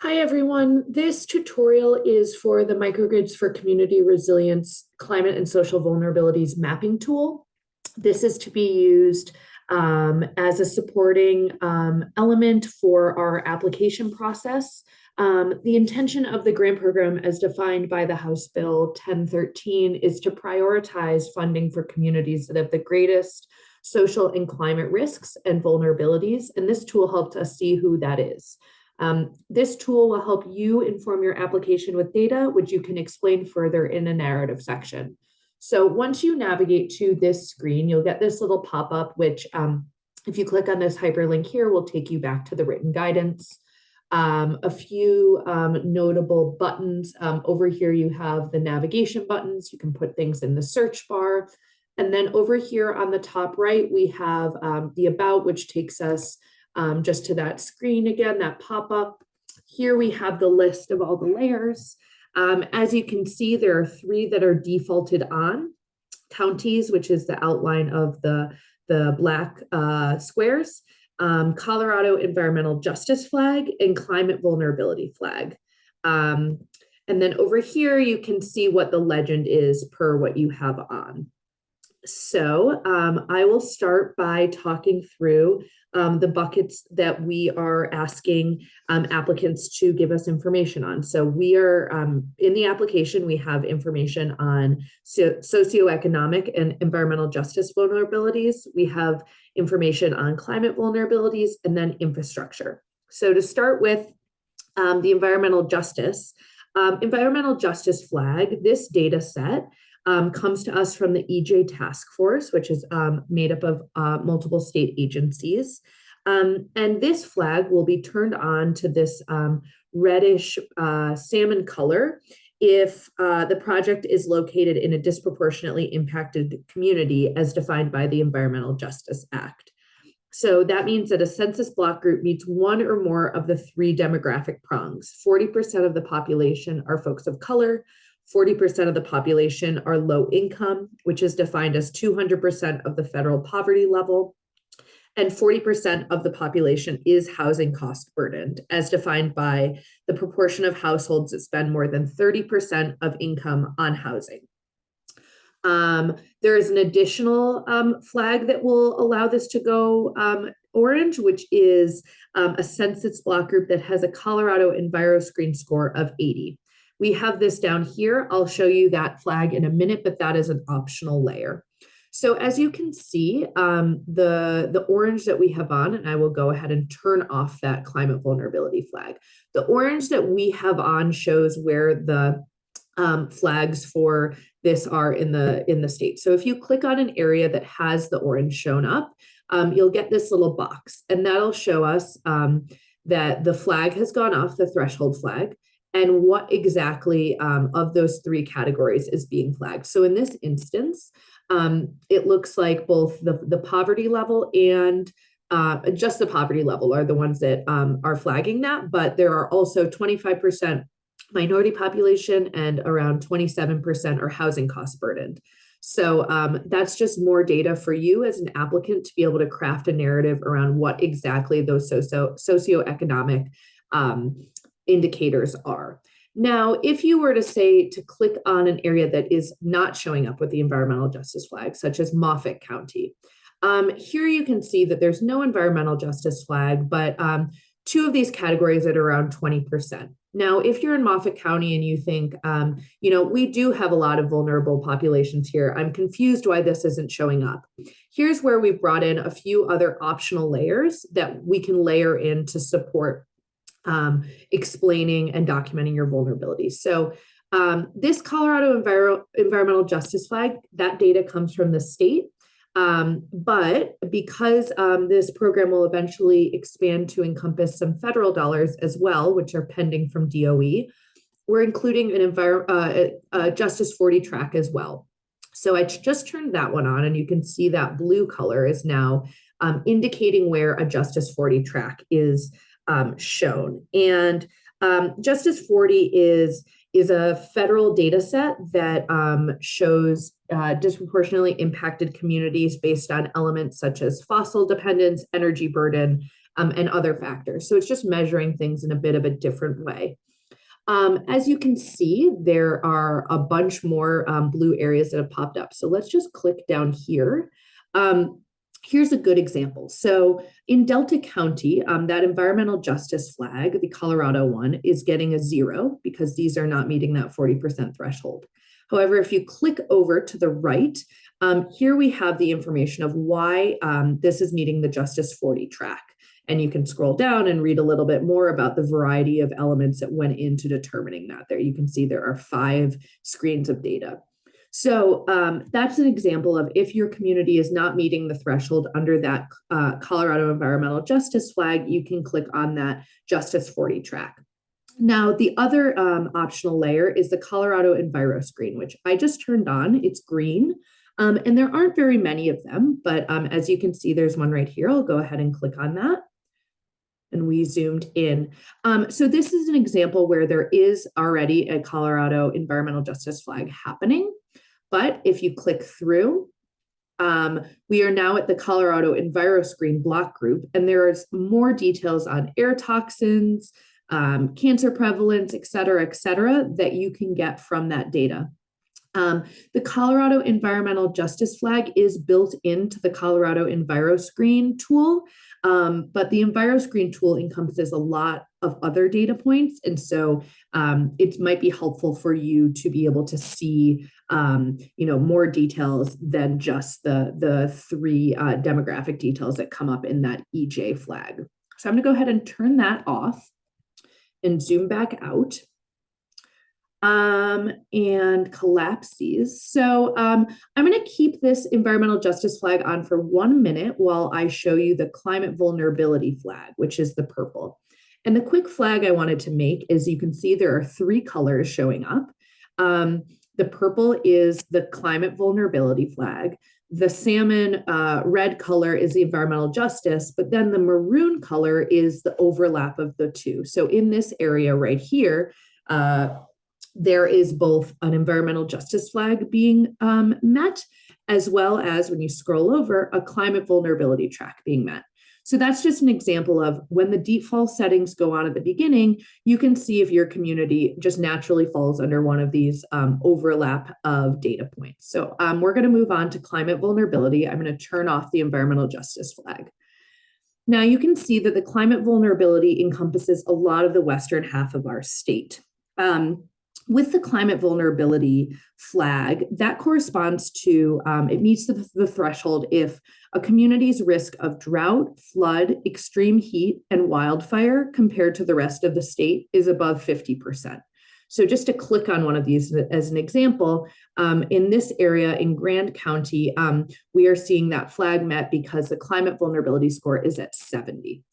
Hi, everyone. This tutorial is for the Microgrids for Community Resilience Climate and Social Vulnerabilities Mapping Tool. This is to be used as a supporting element for our application process. The intention of the grant program as defined by the House Bill 1013 is to prioritize funding for communities that have the greatest social and climate risks and vulnerabilities, and this tool helps us see who that is. This tool will help you inform your application with data, which you can explain further in a narrative section. So once you navigate to this screen, you'll get this little pop-up, which if you click on this hyperlink here, will take you back to the written guidance. A few notable buttons. Over here, you have the navigation buttons. You can put things in the search bar. And then over here on the top right, we have the About, which takes us just to that screen again, that pop-up. Here we have the list of all the layers. As you can see, there are 3 that are defaulted on. Counties, which is the outline of the black squares, Colorado Environmental Justice Flag, and Climate Vulnerability Flag. And then over here, you can see what the legend is per what you have on. So I will start by talking through the buckets that we are asking applicants to give us information on. So we are in the application, we have information on socioeconomic and environmental justice vulnerabilities. We have information on climate vulnerabilities and then infrastructure. So to start with the environmental justice flag, this data set comes to us from the EJ Task Force, which is made up of multiple state agencies. And this flag will be turned on to this reddish salmon color if the project is located in a disproportionately impacted community as defined by the Environmental Justice Act. So that means that a census block group meets one or more of the 3 demographic prongs. 40% of the population are folks of color, 40% of the population are low income, which is defined as 200% of the federal poverty level, and 40% of the population is housing cost burdened, as defined by the proportion of households that spend more than 30% of income on housing. There is an additional flag that will allow this to go orange, which is a census block group that has a Colorado EnviroScreen score of 80. We have this down here. I'll show you that flag in a minute, but that is an optional layer. So as you can see, the orange that we have on, and I will go ahead and turn off that climate vulnerability flag. The orange that we have on shows where the flags for this are in the state. So if you click on an area that has the orange shown up, you'll get this little box, and that'll show us that the flag has gone off, the threshold flag, and what exactly of those 3 categories is being flagged. So in this instance, it looks like both the poverty level and just the poverty level are the ones that are flagging that, but there are also 25% minority population and around 27% are housing cost burdened. So that's just more data for you as an applicant to be able to craft a narrative around what exactly those socioeconomic indicators are. Now, if you were to say to click on an area that is not showing up with the environmental justice flag, such as Moffat County, here you can see that there's no environmental justice flag, but 2 of these categories at around 20%. Now, if you're in Moffat County and you think, we do have a lot of vulnerable populations here, I'm confused why this isn't showing up. Here's where we've brought in a few other optional layers that we can layer in to support explaining and documenting your vulnerabilities. So this Colorado Environmental Justice Flag, that data comes from the state. But because this program will eventually expand to encompass some federal dollars as well, which are pending from DOE, we're including a Justice 40 track as well. So I just turned that one on, and you can see that blue color is now indicating where a Justice 40 track is shown. And Justice 40 is a federal data set that shows disproportionately impacted communities based on elements such as fossil dependence, energy burden, and other factors. So it's just measuring things in a bit of a different way. As you can see, there are a bunch more blue areas that have popped up. So let's just click down here. Here's a good example. So in Delta County, that environmental justice flag, the Colorado one, is getting a 0 because these are not meeting that 40% threshold. However, if you click over to the right, here we have the information of why this is meeting the Justice 40 track. And you can scroll down and read a little bit more about the variety of elements that went into determining that. There you can see there are 5 screens of data. So that's an example of if your community is not meeting the threshold under that Colorado environmental justice flag, you can click on that Justice 40 track. Now, the other optional layer is the Colorado Enviro screen, which I just turned on. It's green. And there aren't very many of them, but as you can see, there's one right here. I'll go ahead and click on that. And we zoomed in. So this is an example where there is already a Colorado environmental justice flag happening. But if you click through, we are now at the Colorado Enviro Screen block group, and there is more details on air toxins, cancer prevalence, et cetera, that you can get from that data. The Colorado Environmental Justice Flag is built into the Colorado Enviro Screen tool, but the Enviro Screen tool encompasses a lot of other data points, and so it might be helpful for you to be able to see more details than just the 3 demographic details that come up in that EJ flag. So I'm going to go ahead and turn that off and zoom back out. And collapse these. So I'm going to keep this environmental justice flag on for 1 minute while I show you the climate vulnerability flag, which is the purple. And the quick flag I wanted to make is you can see there are 3 colors showing up. The purple is the climate vulnerability flag. The salmon red color is the environmental justice, but then the maroon color is the overlap of the 2. So in this area right here, there is both an environmental justice flag being met, as well as when you scroll over, a climate vulnerability track being met. So that's just an example of when the default settings go on at the beginning, you can see if your community just naturally falls under one of these overlap of data points. So we're going to move on to climate vulnerability. I'm going to turn off the environmental justice flag. Now you can see that the climate vulnerability encompasses a lot of the western half of our state. With the climate vulnerability flag, that corresponds to, it meets the threshold if a community's risk of drought, flood, extreme heat, and wildfire compared to the rest of the state is above 50%. So just to click on one of these as an example, in this area in Grand County, we are seeing that flag met because the climate vulnerability score is at 70.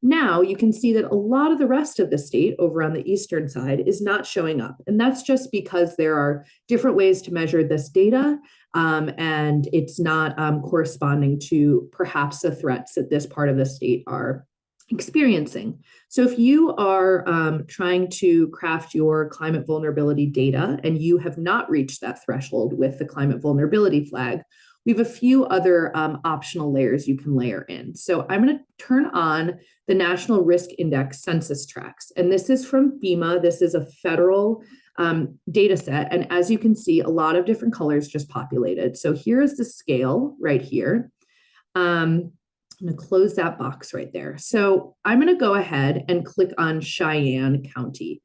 Now you can see that a lot of the rest of the state over on the eastern side is not showing up. And that's just because there are different ways to measure this data, and it's not corresponding to perhaps the threats that this part of the state are experiencing. So if you are trying to craft your climate vulnerability data and you have not reached that threshold with the climate vulnerability flag, we have a few other optional layers you can layer in. So I'm going to turn on the National Risk Index census tracks. And this is from FEMA. This is a federal data set. And as you can see, a lot of different colors just populated. So here is the scale right here. I'm going to close that box right there. So I'm going to go ahead and click on Cheyenne County.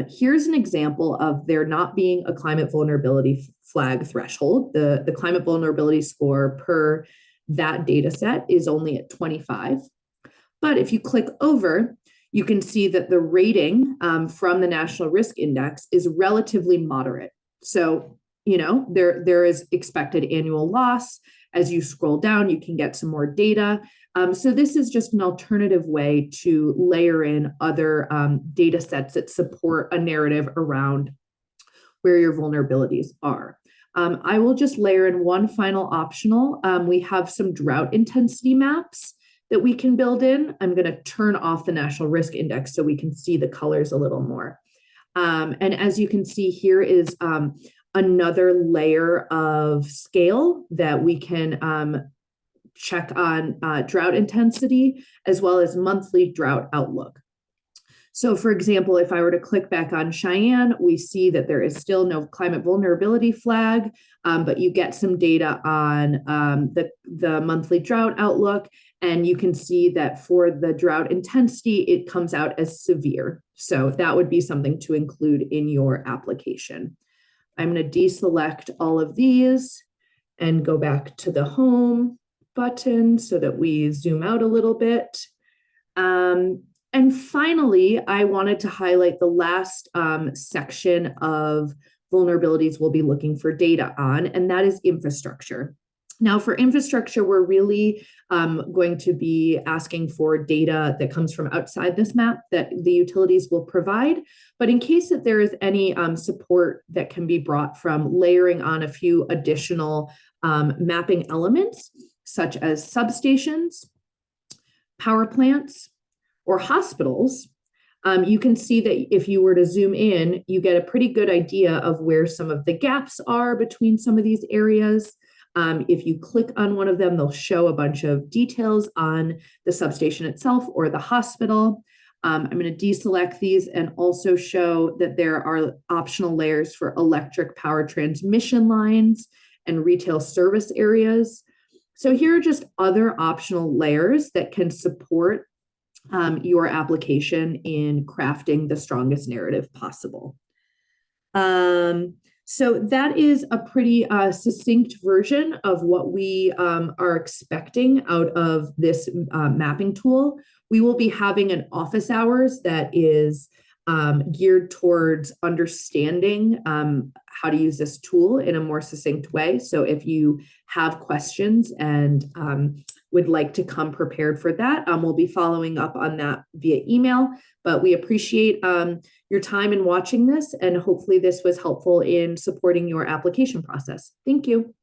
Here's an example of there not being a climate vulnerability flag threshold. The climate vulnerability score per that data set is only at 25. But if you click over, you can see that the rating from the National Risk Index is relatively moderate. So, there is expected annual loss. As you scroll down, you can get some more data. So this is just an alternative way to layer in other data sets that support a narrative around where your vulnerabilities are. I will just layer in one final optional. We have some drought intensity maps that we can build in. I'm going to turn off the National Risk Index so we can see the colors a little more. And as you can see, here is another layer of scale that we can check on drought intensity, as well as monthly drought outlook. So for example, if I were to click back on Cheyenne, we see that there is still no climate vulnerability flag, but you get some data on the monthly drought outlook, and you can see that for the drought intensity, it comes out as severe. So that would be something to include in your application. I'm going to deselect all of these and go back to the home button so that we zoom out a little bit. And finally, I wanted to highlight the last section of vulnerabilities we'll be looking for data on, and that is infrastructure. Now, for infrastructure, we're really going to be asking for data that comes from outside this map that the utilities will provide. But in case that there is any support that can be brought from layering on a few additional mapping elements, such as substations, power plants, or hospitals, you can see that if you were to zoom in, you get a pretty good idea of where some of the gaps are between some of these areas. If you click on one of them, they'll show a bunch of details on the substation itself or the hospital. I'm going to deselect these and also show that there are optional layers for electric power transmission lines and retail service areas. So here are just other optional layers that can support your application in crafting the strongest narrative possible. So that is a pretty succinct version of what we are expecting out of this mapping tool. We will be having an office hours that is geared towards understanding how to use this tool in a more succinct way. So if you have questions and would like to come prepared for that, we'll be following up on that via email. But we appreciate your time in watching this, and hopefully this was helpful in supporting your application process. Thank you.